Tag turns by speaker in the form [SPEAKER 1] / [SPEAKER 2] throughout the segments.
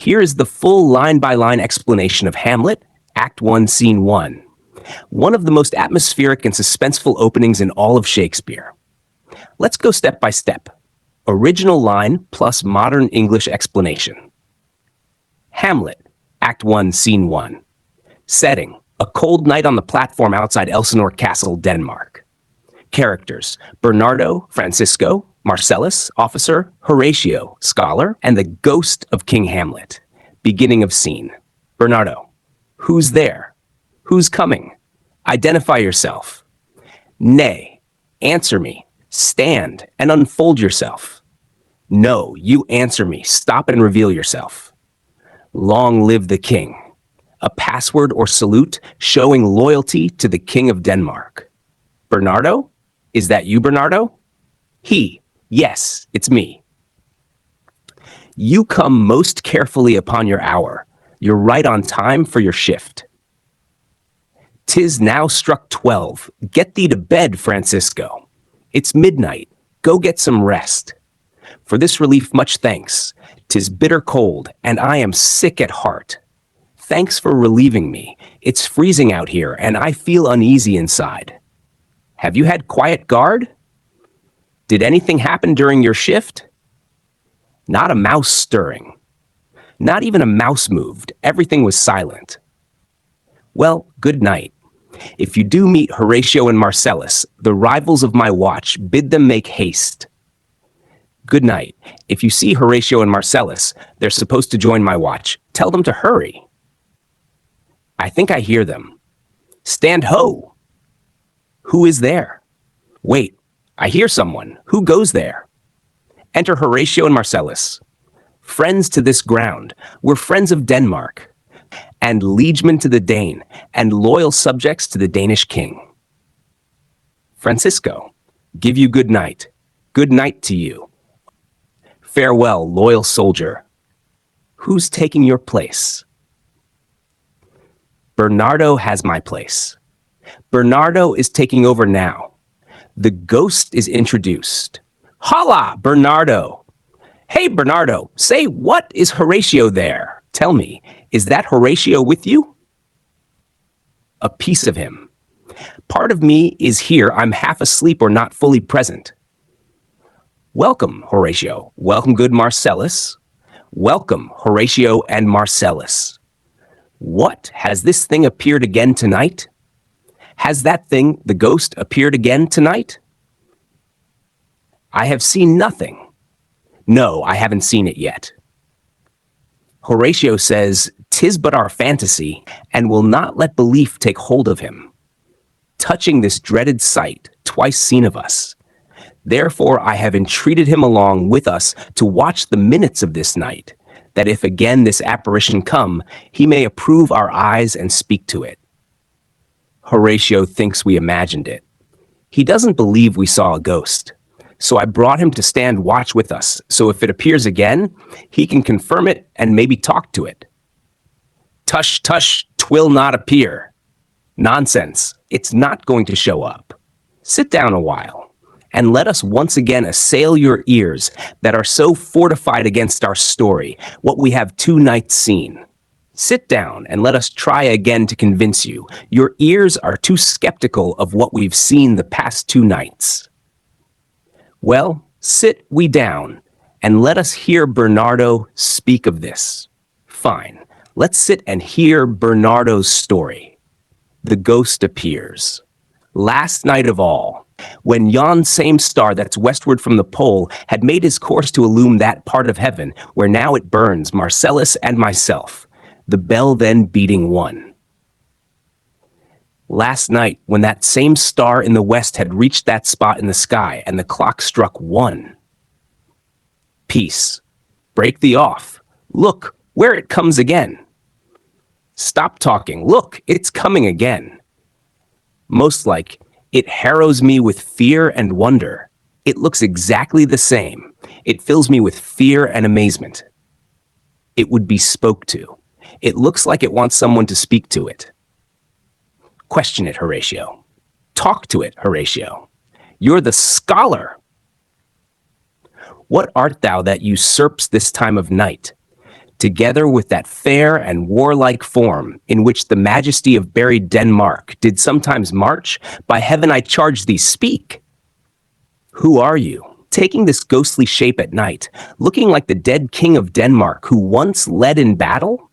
[SPEAKER 1] Here is the full line-by-line explanation of Hamlet, Act 1, Scene 1. One of the most atmospheric and suspenseful openings in all of Shakespeare. Let's go step by step. Original line plus modern English explanation. Hamlet, Act 1, Scene 1. Setting, a cold night on the platform outside Elsinore Castle, Denmark. Characters, Bernardo, Francisco, Marcellus, officer, Horatio, scholar, and the ghost of King Hamlet. Beginning of scene. Bernardo, who's there? Who's coming? Identify yourself. Nay, answer me. Stand and unfold yourself. No, you answer me. Stop and reveal yourself. Long live the king. A password or salute showing loyalty to the King of Denmark. Bernardo? Is that you, Bernardo? He. Yes, it's me. You come most carefully upon your hour. You're right on time for your shift. 'Tis now struck 12. Get thee to bed, Francisco. It's midnight. Go get some rest. For this relief much thanks. 'Tis bitter cold, and I am sick at heart. Thanks for relieving me. It's freezing out here, and I feel uneasy inside. Have you had quiet guard? Did anything happen during your shift? Not a mouse stirring. Not even a mouse moved. Everything was silent. Well, good night. If you do meet Horatio and Marcellus, the rivals of my watch, bid them make haste. Good night. If you see Horatio and Marcellus, they're supposed to join my watch. Tell them to hurry. I think I hear them. Stand ho! Who is there? Wait, I hear someone. Who goes there? Enter Horatio and Marcellus. Friends to this ground, we're friends of Denmark, and liegemen to the Dane, and loyal subjects to the Danish king. Francisco, give you good night. Good night to you. Farewell, loyal soldier. Who's taking your place? Bernardo has my place. Bernardo is taking over now. The ghost is introduced. Holla, Bernardo! Hey, Bernardo, say, what is Horatio there? Tell me, is that Horatio with you? A piece of him. Part of me is here. I'm half asleep or not fully present. Welcome, Horatio. Welcome, good Marcellus. Welcome, Horatio and Marcellus. What? Has this thing appeared again tonight? Has that thing, the ghost, appeared again tonight? I have seen nothing. No, I haven't seen it yet. Horatio says, 'tis but our fantasy, and will not let belief take hold of him. Touching this dreaded sight, twice seen of us. Therefore I have entreated him along with us to watch the minutes of this night, that if again this apparition come, he may approve our eyes and speak to it. Horatio thinks we imagined it. He doesn't believe we saw a ghost. So I brought him to stand watch with us, so if it appears again, he can confirm it and maybe talk to it. Tush, tush, 'twill not appear. Nonsense, it's not going to show up. Sit down a while, and let us once again assail your ears that are so fortified against our story, what we have 2 nights seen. Sit down and let us try again to convince you. Your ears are too skeptical of what we've seen the past 2 nights. Well, sit we down, and let us hear Bernardo speak of this. Fine, let's sit and hear Bernardo's story. The ghost appears. Last night of all, when yon same star that's westward from the pole had made his course to illume that part of heaven where now it burns Marcellus and myself, the bell then beating 1. Last night, when that same star in the west had reached that spot in the sky and the clock struck 1. Peace. Break thee off. Look, where it comes again. Stop talking. Look, it's coming again. Most like, it harrows me with fear and wonder. It looks exactly the same. It fills me with fear and amazement. It would be spoke to. It looks like it wants someone to speak to it. Question it, Horatio. Talk to it, Horatio. You're the scholar. What art thou that usurps this time of night? together with that fair and warlike form in which the majesty of buried Denmark did sometimes march, by heaven I charge thee, speak! Who are you, taking this ghostly shape at night, looking like the dead king of Denmark who once led in battle?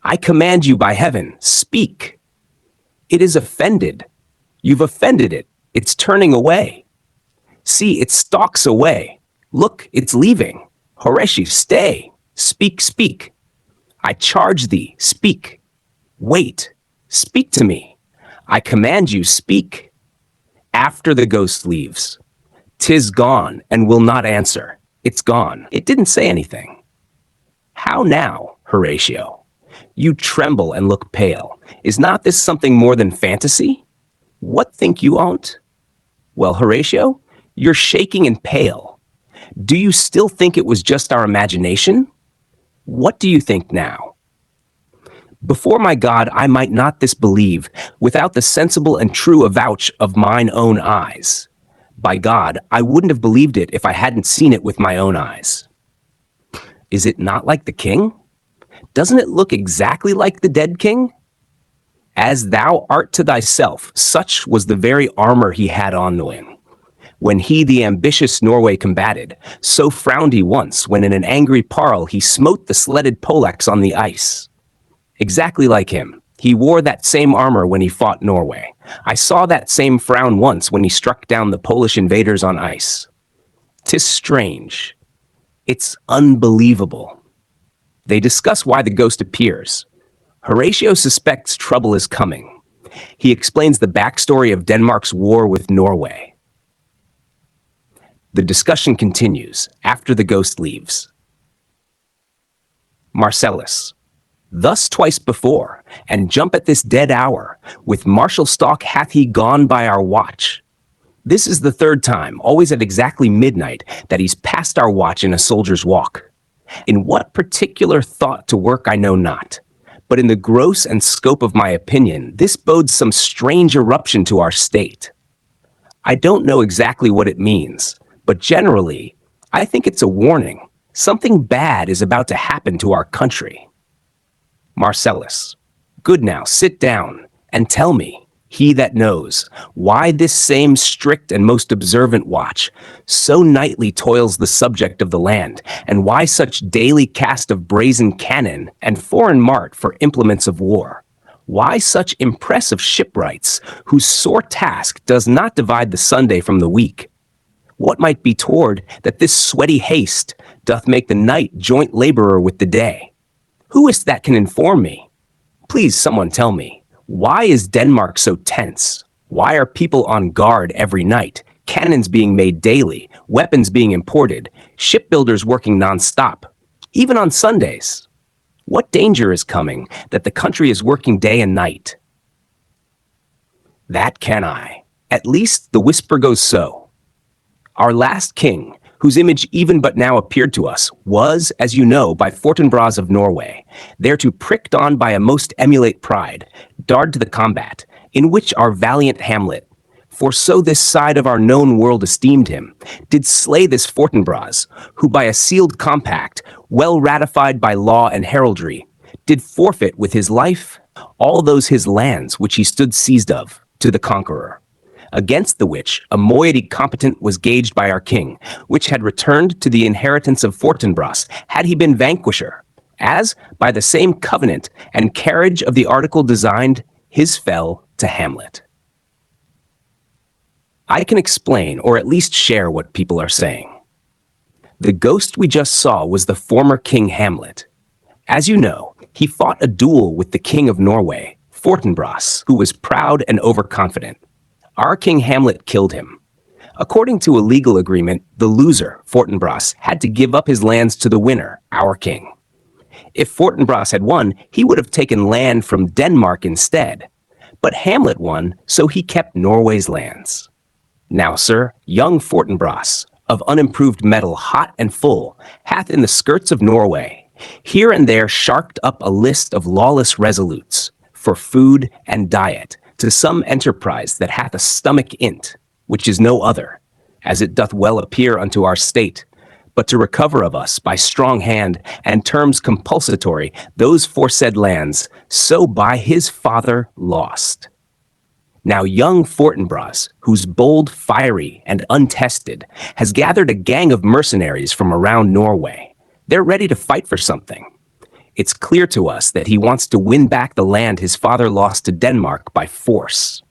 [SPEAKER 1] I command you by heaven, speak! It is offended. You've offended it. It's turning away. See, it stalks away. Look, it's leaving. Horatio, stay. Speak, speak. I charge thee, speak. Wait, speak to me. I command you, speak. After the ghost leaves. 'Tis gone and will not answer. It's gone. It didn't say anything. How now, Horatio? You tremble and look pale. Is not this something more than fantasy? What think you on't? Well, Horatio, you're shaking and pale. Do you still think it was just our imagination? What do you think now? Before my God, I might not disbelieve without the sensible and true avouch of mine own eyes. By God, I wouldn't have believed it if I hadn't seen it with my own eyes. Is it not like the king? Doesn't it look exactly like the dead king? As thou art to thyself, such was the very armor he had on when he the ambitious Norway combated, so frowned he once, when in an angry parle he smote the sledded Polacks on the ice. Exactly like him. He wore that same armor when he fought Norway. I saw that same frown once when he struck down the Polish invaders on ice. 'Tis strange. It's unbelievable. They discuss why the ghost appears. Horatio suspects trouble is coming. He explains the backstory of Denmark's war with Norway. The discussion continues after the ghost leaves. Marcellus. Thus twice before, and jump at this dead hour, with martial stalk hath he gone by our watch. This is the third time, always at exactly midnight, that he's passed our watch in a soldier's walk. In what particular thought to work I know not, but in the gross and scope of my opinion, this bodes some strange eruption to our state. I don't know exactly what it means, but generally, I think it's a warning. Something bad is about to happen to our country. Marcellus. Good now, sit down, and tell me, he that knows, why this same strict and most observant watch so nightly toils the subject of the land, and why such daily cast of brazen cannon and foreign mart for implements of war? Why such impress of shipwrights, whose sore task does not divide the Sunday from the week? What might be toward that this sweaty haste doth make the night joint laborer with the day? Who is that can inform me? Please, someone tell me, why is Denmark so tense? Why are people on guard every night? Cannons being made daily, weapons being imported, shipbuilders working non-stop, even on Sundays. What danger is coming that the country is working day and night? That can I. At least the whisper goes so. Our last king, whose image even but now appeared to us, was, as you know, by Fortinbras of Norway, thereto pricked on by a most emulate pride, darred to the combat, in which our valiant Hamlet, for so this side of our known world esteemed him, did slay this Fortinbras, who by a sealed compact, well ratified by law and heraldry, did forfeit with his life all those his lands which he stood seized of to the conqueror. Against the which a moiety competent was gauged by our king, which had returned to the inheritance of Fortinbras, had he been vanquisher, as, by the same covenant and carriage of the article designed, his fell to Hamlet. I can explain, or at least share what people are saying. The ghost we just saw was the former King Hamlet. As you know, he fought a duel with the King of Norway, Fortinbras, who was proud and overconfident. Our King Hamlet killed him. According to a legal agreement, the loser, Fortinbras, had to give up his lands to the winner, our king. If Fortinbras had won, he would have taken land from Denmark instead. But Hamlet won, so he kept Norway's lands. Now, sir, young Fortinbras, of unimproved metal hot and full, hath in the skirts of Norway, here and there sharked up a list of lawless resolutes, for food and diet, to some enterprise that hath a stomach in't, which is no other, as it doth well appear unto our state, but to recover of us by strong hand and terms compulsatory those foresaid lands, so by his father lost. Now young Fortinbras, who's bold, fiery, and untested, has gathered a gang of mercenaries from around Norway. They're ready to fight for something. It's clear to us that he wants to win back the land his father lost to Denmark by force.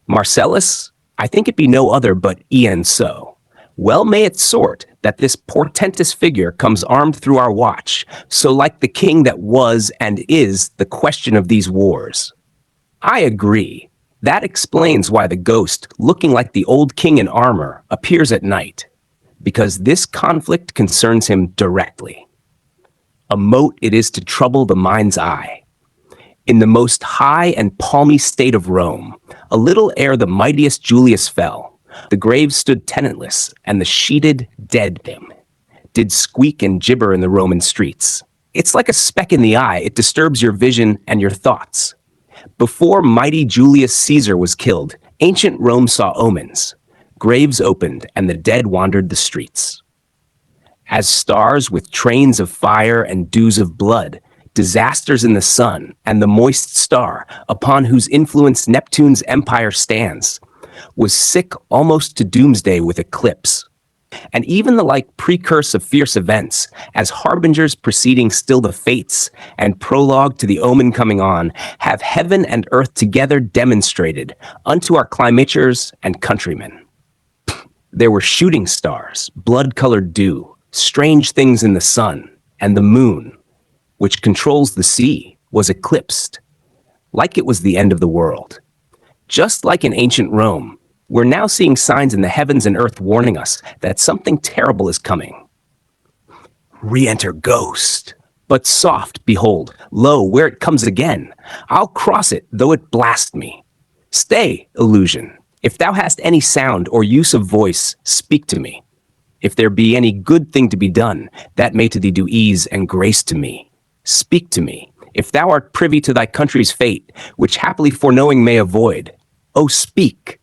[SPEAKER 1] Marcellus, I think it be no other but e'en so. Well may it sort that this portentous figure comes armed through our watch, so like the king that was and is the question of these wars. I agree. That explains why the ghost, looking like the old king in armor, appears at night, because this conflict concerns him directly. A mote it is to trouble the mind's eye. In the most high and palmy state of Rome, a little ere the mightiest Julius fell, the graves stood tenantless, and the sheeted dead them did squeak and gibber in the Roman streets. It's like a speck in the eye. It disturbs your vision and your thoughts. Before mighty Julius Caesar was killed, ancient Rome saw omens. Graves opened, and the dead wandered the streets. As stars with trains of fire and dews of blood, disasters in the sun and the moist star, upon whose influence Neptune's empire stands, was sick almost to doomsday with eclipse. And even the like precurse of fierce events, as harbingers preceding still the fates, and prologue to the omen coming on, have heaven and earth together demonstrated unto our climatures and countrymen. There were shooting stars, blood-colored dew, strange things in the sun, and the moon, which controls the sea, was eclipsed, like it was the end of the world. Just like in ancient Rome, we're now seeing signs in the heavens and earth warning us that something terrible is coming. Re-enter ghost. But soft, behold, lo, where it comes again. I'll cross it, though it blast me. Stay, illusion. If thou hast any sound or use of voice, speak to me. If there be any good thing to be done, that may to thee do ease and grace to me. Speak to me. If thou art privy to thy country's fate, which happily foreknowing may avoid, O speak.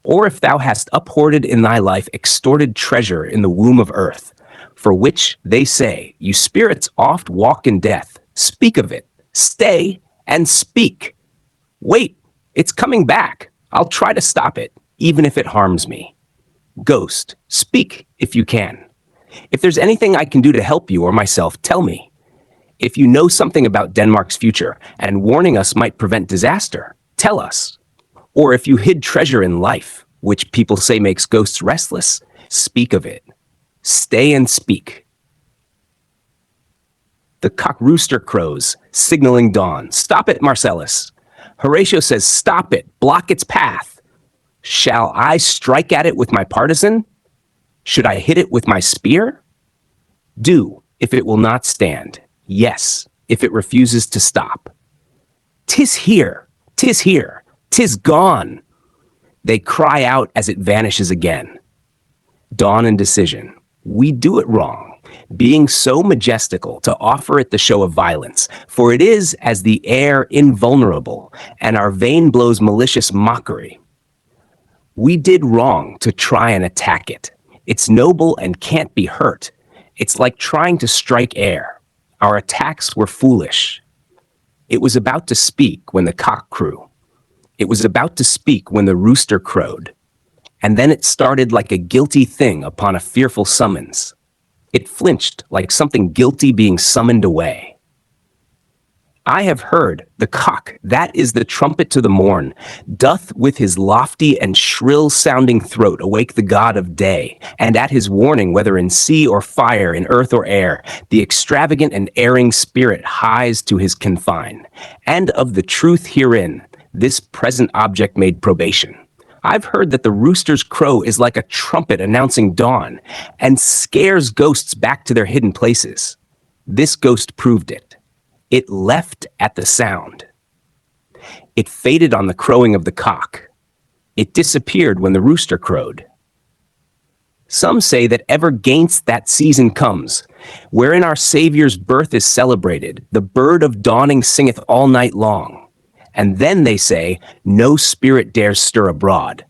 [SPEAKER 1] Or if thou hast uphoarded in thy life extorted treasure in the womb of earth, for which, they say, you spirits oft walk in death, speak of it. Stay and speak. Wait, it's coming back. I'll try to stop it, even if it harms me. Ghost, speak if you can. If there's anything I can do to help you or myself, tell me. If you know something about Denmark's future and warning us might prevent disaster, tell us. Or if you hid treasure in life, which people say makes ghosts restless, speak of it. Stay and speak. The cock rooster crows, signaling dawn. Stop it, Marcellus. Horatio says, stop it, block its path. Shall I strike at it with my partisan? Should I hit it with my spear? Do, if it will not stand. Yes, if it refuses to stop. 'Tis here, 'tis here, 'tis gone. They cry out as it vanishes again. Dawn and decision. We do it wrong, being so majestical to offer it the show of violence, for it is as the air invulnerable, and our vein blows malicious mockery. We did wrong to try and attack it. It's noble and can't be hurt. It's like trying to strike air. Our attacks were foolish. It was about to speak when the cock crew. It was about to speak when the rooster crowed. And then it started like a guilty thing upon a fearful summons. It flinched like something guilty being summoned away. I have heard the cock, that is the trumpet to the morn, doth with his lofty and shrill-sounding throat awake the god of day, and at his warning, whether in sea or fire, in earth or air, the extravagant and erring spirit hies to his confine. And of the truth herein, this present object made probation. I've heard that the rooster's crow is like a trumpet announcing dawn, and scares ghosts back to their hidden places. This ghost proved it. It left at the sound. It faded on the crowing of the cock. It disappeared when the rooster crowed. Some say that ever gainst that season comes, wherein our Savior's birth is celebrated, the bird of dawning singeth all night long. And then, they say, no spirit dares stir abroad.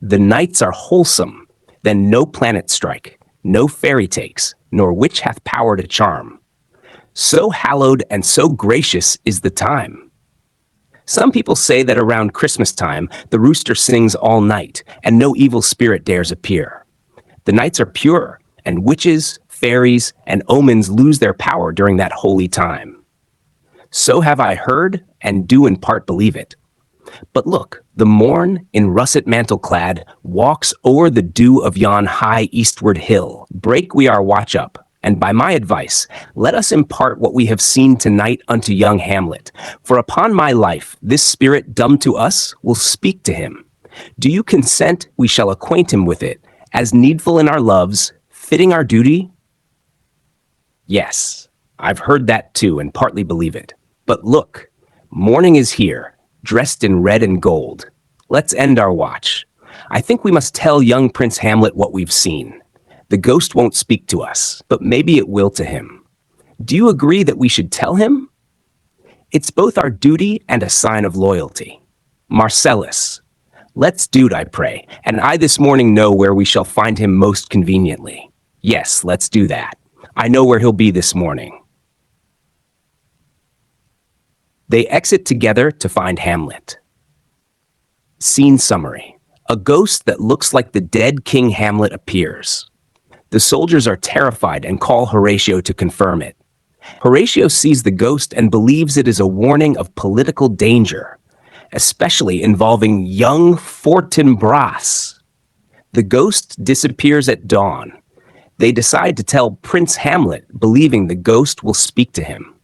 [SPEAKER 1] The nights are wholesome, then no planet strike, no fairy takes, nor witch hath power to charm. So hallowed and so gracious is the time. Some people say that around Christmas time, the rooster sings all night, and no evil spirit dares appear. The nights are pure, and witches, fairies, and omens lose their power during that holy time. So have I heard, and do in part believe it. But look, the morn, in russet mantle clad, walks o'er the dew of yon high eastward hill. Break we our watch up, and by my advice, let us impart what we have seen tonight unto young Hamlet. For upon my life, this spirit dumb to us will speak to him. Do you consent we shall acquaint him with it, as needful in our loves, fitting our duty? Yes, I've heard that too, and partly believe it. But look, morning is here, dressed in red and gold. Let's end our watch. I think we must tell young Prince Hamlet what we've seen. The ghost won't speak to us, but maybe it will to him. Do you agree that we should tell him? It's both our duty and a sign of loyalty. Marcellus, let's do't, I pray, and I this morning know where we shall find him most conveniently. Yes, let's do that. I know where he'll be this morning. They exit together to find Hamlet. Scene summary. A ghost that looks like the dead King Hamlet appears. The soldiers are terrified and call Horatio to confirm it. Horatio sees the ghost and believes it is a warning of political danger, especially involving young Fortinbras. The ghost disappears at dawn. They decide to tell Prince Hamlet, believing the ghost will speak to him.